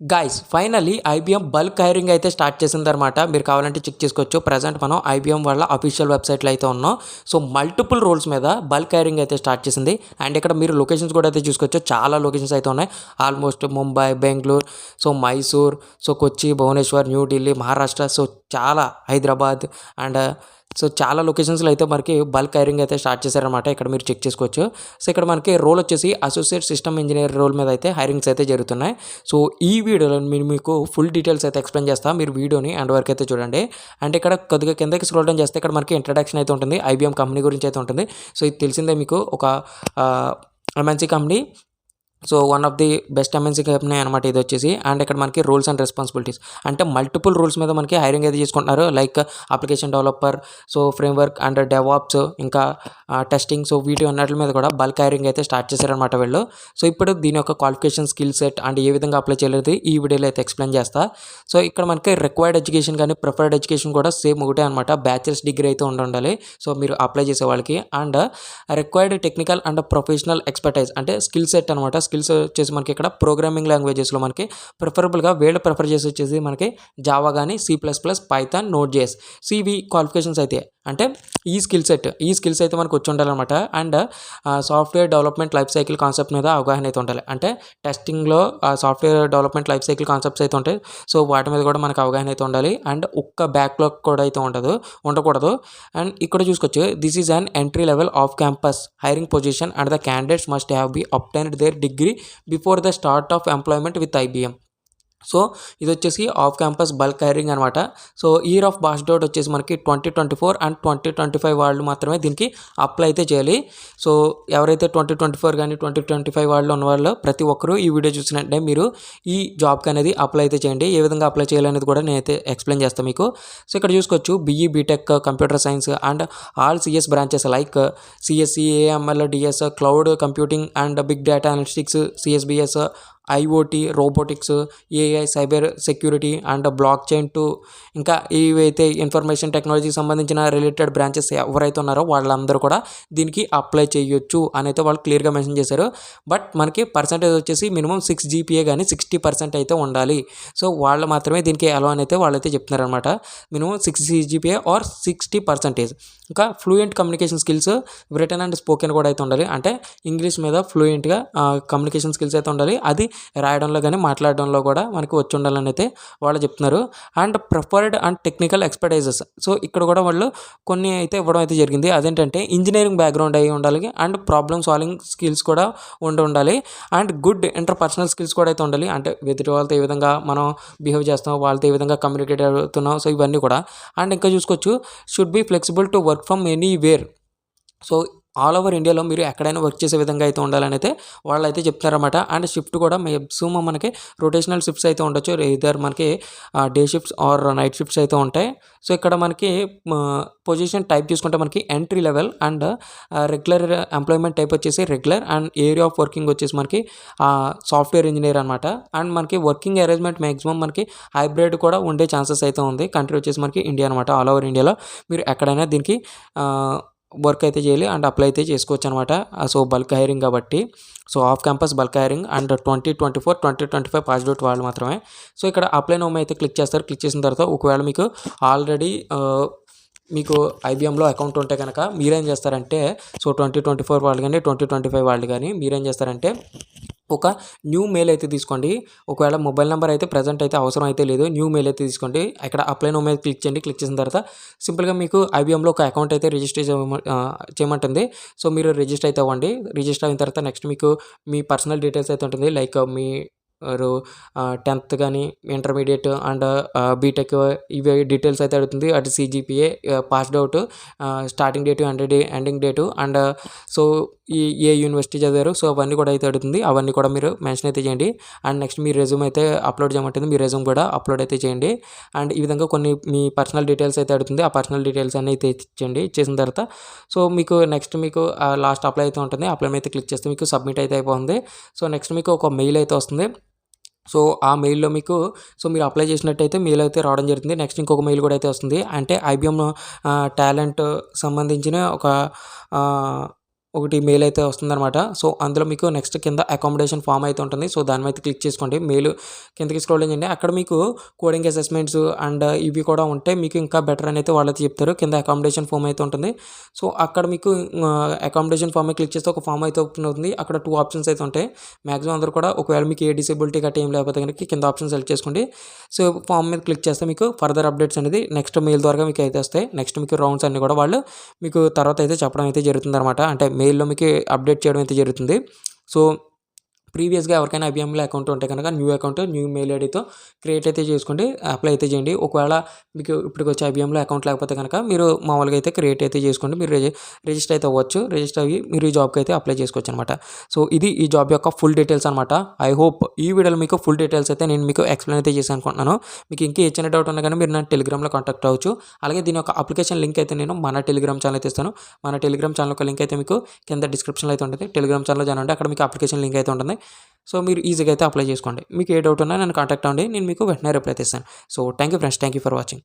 Guys finally IBM bulk hiring అయితే start చేసిందనమాట. మీరు కావాలంటే చెక్ చేసుకోవచ్చు. ప్రజెంట్ మనం ఐబీఎం వాళ్ళ అఫీషియల్ వెబ్సైట్లో అయితే ఉన్నాం. సో మల్టిపుల్ రోల్స్ మీద బల్క్ హైరింగ్ అయితే స్టార్ట్ చేసింది. అండ్ ఇక్కడ మీరు లొకేషన్స్ కూడా అయితే చూసుకోవచ్చు. చాలా లొకేషన్స్ అయితే ఉన్నాయి. Almost Mumbai, Bengaluru, so Mysore, so Kochi, Bhubaneswar, New Delhi, Maharashtra, so చాలా హైదరాబాద్ అండ్ సో చాలా లొకేషన్స్లో అయితే మనకి బల్క్ హైరింగ్ అయితే స్టార్ట్ చేశారనమాట. ఇక్కడ మీరు చెక్ చేసుకోవచ్చు. సో ఇక్కడ మనకి రోల్ వచ్చేసి అసోసియేట్ సిస్టమ్ ఇంజనీర్ రోల్ మీద అయితే హైరింగ్స్ అయితే జరుగుతున్నాయి. సో ఈ వీడియోలో మీకు ఫుల్ డీటెయిల్స్ అయితే ఎక్స్ప్లెయిన్ చేస్తాను. మీరు వీడియోని ఎండ్ వరకు అయితే చూడండి. అంటే ఇక్కడ కొద్దిగా కిందకి స్క్రోల్ డౌన్ చేస్తే ఇక్కడ మనకి ఇంట్రడక్షన్ అయితే ఉంటుంది. ఐబీఎం కంపెనీ గురించి అయితే ఉంటుంది. సో ఇది తెలిసిందే మీకు, ఒక MNC company. So one of the best MNC company అనమాట ఇది వచ్చేసి. అండ్ ఇక్కడ మనకి రూల్స్ అండ్ రెస్పాన్సిబిలిటీస్ అంటే మల్టిపుల్ రూల్స్ మీద మనకి హైరింగ్ అయితే చేసుకుంటున్నారు. Like application developer, so framework and DevOps, ఇంకా టెస్టింగ్, సో వీటి అన్నిటి మీద కూడా బల్క్ హైరింగ్ అయితే స్టార్ట్ చేశారనమాట వీళ్ళు. సో ఇప్పుడు దీని యొక్క క్వాలిఫికేషన్, స్కిల్ సెట్ అండ్ ఏ విధంగా అప్లై చేయలేదు ఈ వీడియోలో అయితే ఎక్స్ప్లెయిన్ చేస్తా. సో ఇక్కడ మనకి రిక్వైర్డ్ ఎడ్యుకేషన్ కానీ ప్రిఫర్డ్ ఎడ్యుకేషన్ కూడా సేమ్ ఒకటే అనమాట. బ్యాచిలర్స్ డిగ్రీ అయితే ఉండాలి సో మీరు అప్లై చేసే వాళ్ళకి. And required technical and professional expertise అంటే స్కిల్ సెట్ అనమాట. స్కిల్స్ వచ్చేసి మనకి ఇక్కడ ప్రోగ్రామింగ్ లాంగ్వేజెస్లో మనకి ప్రిఫరబుల్గా వీళ్ళు ప్రిఫర్ చేసి వచ్చేసి మనకి జావా కానీ, C++, పైథాన్, నోడ్.js. ఇవి క్వాలిఫికేషన్స్ అయితే అంటే ఈ స్కిల్స్ అయితే మనకు వచ్చి ఉండాలన్నమాట. And software development life cycle concept మీద అవగాహన అయితే ఉండాలి. అంటే టెస్టింగ్లో software development life cycle concepts అయితే ఉంటాయి. సో వాటి మీద కూడా మనకు అవగాహన అయితే ఉండాలి. అండ్ ఒక్క బ్యాక్లాగ్ కూడా అయితే ఉండకూడదు. అండ్ ఇక్కడ చూసుకోవచ్చు, this is an entry level of campus hiring position and the candidates must have be obtained their degree before the start of employment with IBM. So ఇది వచ్చేసి ఆఫ్ క్యాంపస్ బల్క్ హైరింగ్ అనమాట. So year of pass out వచ్చేసి మనకి 2024 and 2025 వాళ్ళు మాత్రమే దీనికి apply అయితే చేయాలి. సో ఎవరైతే 2024 కానీ 2025 వాళ్ళు ఉన్న వాళ్ళు ప్రతి ఒక్కరూ ఈ వీడియో చూసినట్టే మీరు ఈ జాబ్కి అనేది అప్లై అయితే చేయండి. ఏ విధంగా అప్లై చేయాలనేది కూడా నేనైతే ఎక్స్ప్లెయిన్ చేస్తాను మీకు. సో ఇక్కడ చూసుకోవచ్చు, BE, BTech, computer science and all CS branches like CSE, AML, DS, cloud computing and big data analytics, CSBS, IoT, robotics, AI, cyber security and blockchain too ఇంకా ఏవైతే information టెక్నాలజీకి సంబంధించిన related branches ఎవరైతే ఉన్నారో వాళ్ళందరూ కూడా దీనికి apply చేయొచ్చు అని అయితే వాళ్ళు క్లియర్గా మెన్షన్ చేశారు. బట్ మనకి పర్సంటేజ్ వచ్చేసి మినిమం 6 GPA కానీ 60% అయితే ఉండాలి. సో వాళ్ళు మాత్రమే దీనికి అలో అని అయితే వాళ్ళైతే చెప్తున్నారనమాట. Minimum 6 GPA or 60%. ఇంకా fluent communication skills, written and spoken కూడా అయితే ఉండాలి. అంటే ఇంగ్లీష్ మీద ఫ్లూయెంట్గా కమ్యూనికేషన్ స్కిల్స్ అయితే ఉండాలి. అది రాయడంలో కానీ మాట్లాడడంలో కూడా మనకి వచ్చి ఉండాలని అయితే వాళ్ళు చెప్తున్నారు. And preferred and technical ఎక్స్పర్టైజెస్, so ఇక్కడ కూడా వాళ్ళు కొన్ని అయితే ఇవ్వడం అయితే జరిగింది. అదేంటంటే ఇంజనీరింగ్ బ్యాక్గ్రౌండ్ అయి ఉండాలి. అండ్ ప్రాబ్లమ్ సాల్వింగ్ స్కిల్స్ కూడా ఉండాలి. అండ్ గుడ్ ఇంటర్పర్సనల్ స్కిల్స్ కూడా అయితే ఉండాలి. అంటే ఎదుటి వాళ్ళతో ఏ విధంగా మనం బిహేవ్ చేస్తాం, వాళ్ళతో ఏ విధంగా కమ్యూనికేట్ అవుతున్నాం, సో ఇవన్నీ కూడా. అండ్ ఇంకా చూసుకోవచ్చు, should be flexible to work from anywhere. So all over ఇండియాలో మీరు ఎక్కడైనా వర్క్ చేసే విధంగా అయితే ఉండాలని అయితే వాళ్ళు అయితే చెప్తారన్నమాట. అండ్ షిఫ్ట్ కూడా మ్యాక్సిమం మనకి రొటేషనల్ షిఫ్ట్స్ అయితే ఉండొచ్చు. ఇదర్ మనకి day shifts or night shifts అయితే ఉంటాయి. సో ఇక్కడ మనకి పొజిషన్ టైప్ చూసుకుంటే మనకి entry level and regular employment type వచ్చేసి regular and area of working వచ్చేసి మనకి సాఫ్ట్వేర్ ఇంజనీర్ అనమాట. అండ్ మనకి వర్కింగ్ అరేంజ్మెంట్ మ్యాక్సిమం మనకి హైబ్రిడ్ కూడా ఉండే ఛాన్సెస్ అయితే ఉంది. కంట్రీ వచ్చేసి మనకి ఇండియా అనమాట. ఆల్ ఓవర్ ఇండియాలో మీరు ఎక్కడైనా దీనికి వర్క్ అయితే చేయాలి అండ్ అప్లై అయితే చేసుకోవచ్చు అనమాట. సో బల్క్ హైరింగ్ కాబట్టి, so of campus bulk hiring and 2024, 2025 passed out వాళ్ళు మాత్రమే. సో ఇక్కడ అప్లై నౌ అయితే క్లిక్ చేస్తారు. క్లిక్ చేసిన తర్వాత ఒకవేళ మీకు ఆల్రెడీ మీకు ఐబీఎంలో అకౌంట్ ఉంటే కనుక మీరేం చేస్తారంటే, సో 2024 వాళ్ళు కానీ 2025 వాళ్ళు కానీ మీరేం చేస్తారంటే ఒక న్యూ మెయిల్ అయితే తీసుకోండి. ఒకవేళ మొబైల్ నెంబర్ అయితే ప్రజెంట్ అయితే అవసరం అయితే లేదు. న్యూ మెయిల్ అయితే తీసుకోండి. ఇక్కడ అప్లై నో మీద క్లిక్ చేయండి. క్లిక్ చేసిన తర్వాత సింపుల్గా మీకు ఐబీఎంలో ఒక అకౌంట్ అయితే రిజిస్టర్ చేయమంటుంది. సో మీరు రిజిస్టర్ అయితే అవ్వండి. రిజిస్టర్ అయిన తర్వాత నెక్స్ట్ మీకు మీ పర్సనల్ డీటెయిల్స్ అయితే ఉంటుంది. లైక్ మీ 10th కానీ ఇంటర్మీడియట్ అండ్ బీటెక్ ఇవి డీటెయిల్స్ అయితే అడుగుతుంది. అటు CGPA, passed out, starting date, ending date and so A university చదివారు, సో అవన్నీ కూడా అయితే అడుగుతుంది. అవన్నీ కూడా మీరు మెన్షన్ అయితే చేయండి. అండ్ నెక్స్ట్ మీ రెజ్యూమ్ అయితే అప్లోడ్ చేయమంటుంది. మీ రెజ్యూమ్ కూడా అప్లోడ్ అయితే చేయండి. అండ్ ఈ విధంగా కొన్ని మీ పర్సనల్ డీటెయిల్స్ అయితే అడుగుతుంది. ఆ పర్సనల్ డీటెయిల్స్ అన్నీ అయితే ఇచ్చేయండి. ఇచ్చేసిన తర్వాత సో మీకు నెక్స్ట్ మీకు లాస్ట్ అప్లై అయితే ఉంటుంది. అప్లై అయితే క్లిక్ చేస్తే మీకు సబ్మిట్ అయితే అయిపోతుంది. సో నెక్స్ట్ మీకు ఒక మెయిల్ అయితే వస్తుంది. సో ఆ మెయిల్లో మీకు సో మీరు అప్లై చేసినట్టయితే మెయిల్ అయితే రావడం జరుగుతుంది. నెక్స్ట్ ఇంకొక మెయిల్ కూడా అయితే వస్తుంది. అంటే ఐబీఎం టాలెంట్ సంబంధించిన ఒకటి మెయిల్ అయితే వస్తుందన్నమాట. సో అందులో మీకు నెక్స్ట్ కింద అకామిడేషన్ ఫామ్ అయితే ఉంటుంది. సో దాని మీద క్లిక్ చేసుకోండి. మెయిల్ కిందకి స్క్రోల్ చేయండి. అక్కడ మీకు కోడింగ్ అసెస్మెంట్స్ అండ్ ఇవి కూడా ఉంటాయి. మీకు ఇంకా బెటర్ అని అయితే వాళ్ళైతే చెప్తారు. కింద అకామిడేషన్ ఫామ్ అయితే ఉంటుంది. సో అక్కడ మీకు అకామిడేషన్ ఫామ్ క్లిక్ చేస్తే ఒక ఫామ్ అయితే ఓపెన్ అవుతుంది. అక్కడ 2 ఆప్షన్స్ అయితే ఉంటాయి. మ్యాక్సిమం అందరూ కూడా ఒకవేళ మీకు ఏ డిసేబిలిటీ గట్రా ఏం లేకపోతే కనుక కింద ఆప్షన్ సెలెక్ట్ చేసుకోండి. సో ఫామ్ మీద క్లిక్ చేస్తే మీకు ఫర్దర్ అప్డేట్స్ అనేది నెక్స్ట్ మెయిల్ ద్వారా మీకు అయితే వస్తాయి. నెక్స్ట్ మీకు రౌండ్స్ అన్ని కూడా వాళ్ళు మీకు తర్వాత అయితే చెప్పడం అయితే జరుగుతుందన్నమాట. అంటే మెయిల్‌లో మీకు అప్డేట్ చేయడం అయితే జరుగుతుంది. సో ప్రీవియస్‌గా ఎవరికైనా ఐబీఎంలో అకౌంట్ ఉంటే కనుక న్యూ అకౌంట్, న్యూ మెయిల్ ఐడీతో క్రియేట్ అయితే చేసుకోండి. అప్లై అయితే చేయండి. ఒకవేళ మీకు ఇప్పటికొచ్చే ఐబీఎంలో అకౌంట్ లేకపోతే కనుక మీరు మామూలుగా అయితే క్రియేట్ అయితే చేసుకోండి. మీరు రిజిస్టర్ అయితే అవ్వచ్చు. రిజిస్టర్ అయ్యి మీరు ఈ జాబ్‌కి అయితే అప్లై చేసుకోవచ్చు అనమాట. సో ఇది ఈ జాబ్ యొక్క ఫుల్ డీటెయిల్స్ అనమాట. ఐ హోప్ ఈ వీడియోలో మీకు ఫుల్ డీటెయిల్స్ అయితే నేను మీకు ఎక్స్‌ప్లెయిన్ అయితే చేశాను అనుకుంటున్నాను. మీకు ఇంకా ఏ చిన్న డౌట్ ఉన్నా కానీ మీరు నా టెలిగ్రామ్‌లో కాంటాక్ట్ అవ్వచ్చు. అలాగే దీని యొక్క అప్లికేషన్ లింక్ అయితే నేను మన టెలిగ్రామ్ ఛానల్ అయితే ఇస్తాను. మన టెలిగ్రామ్ ఛానల్ యొక్క లింక్ అయితే మీకు కింద డిస్క్రిప్షన్‌లో అయితే ఉంటుంది. టెలిగ్రామ్ ఛానల్‌లో జాయిన్ అవ్వండి. అక్కడ మీకు అప్లికేషన్ లింక్ అయితే ఉంటుంది. సో మీరు ఈజీగా అయితే అప్లై చేసుకోండి. మీకు ఏ డౌట్ ఉన్నా నన్ను కాంటాక్ట్ అవ్వండి. నేను మీకు వెంటనే రిప్లై అయితే ఇస్తాను. So thank you friends. Thank you for watching.